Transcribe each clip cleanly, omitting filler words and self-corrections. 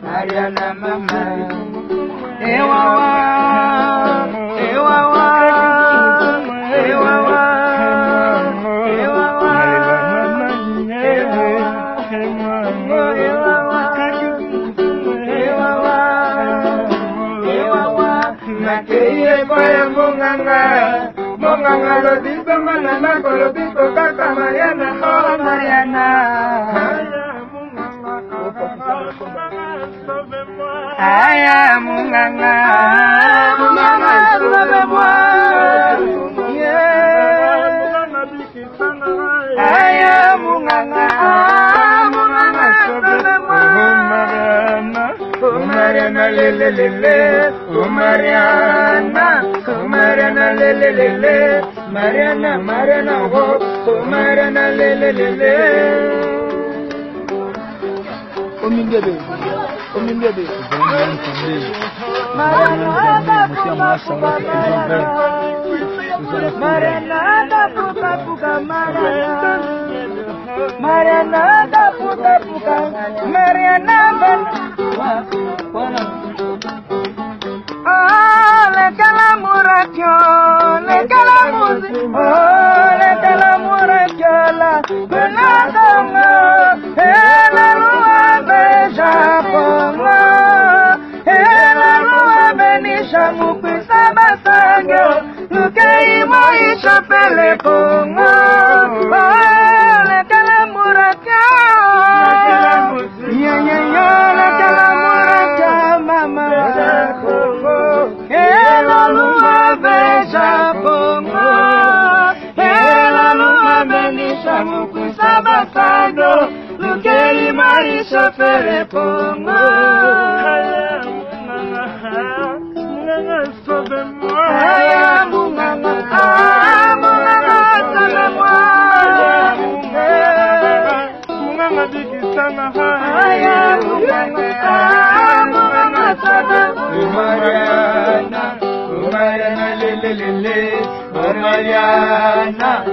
Mariana mama, ewawa, ewawa, ewawa, ewawa, ewawa, ewawa, nakeye koye munganga, munganga lodito manana kolodito kaka Mariana, oh Mariana. Aya munganga, munganga sauve-moi. Aya munganga, munganga sauve-moi. Oh Mariana lele lele, oh Mariana, oh Mariana lele lele, Mariana Mariana oh, oh Mariana lele lele. Mariana,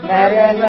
Mariana,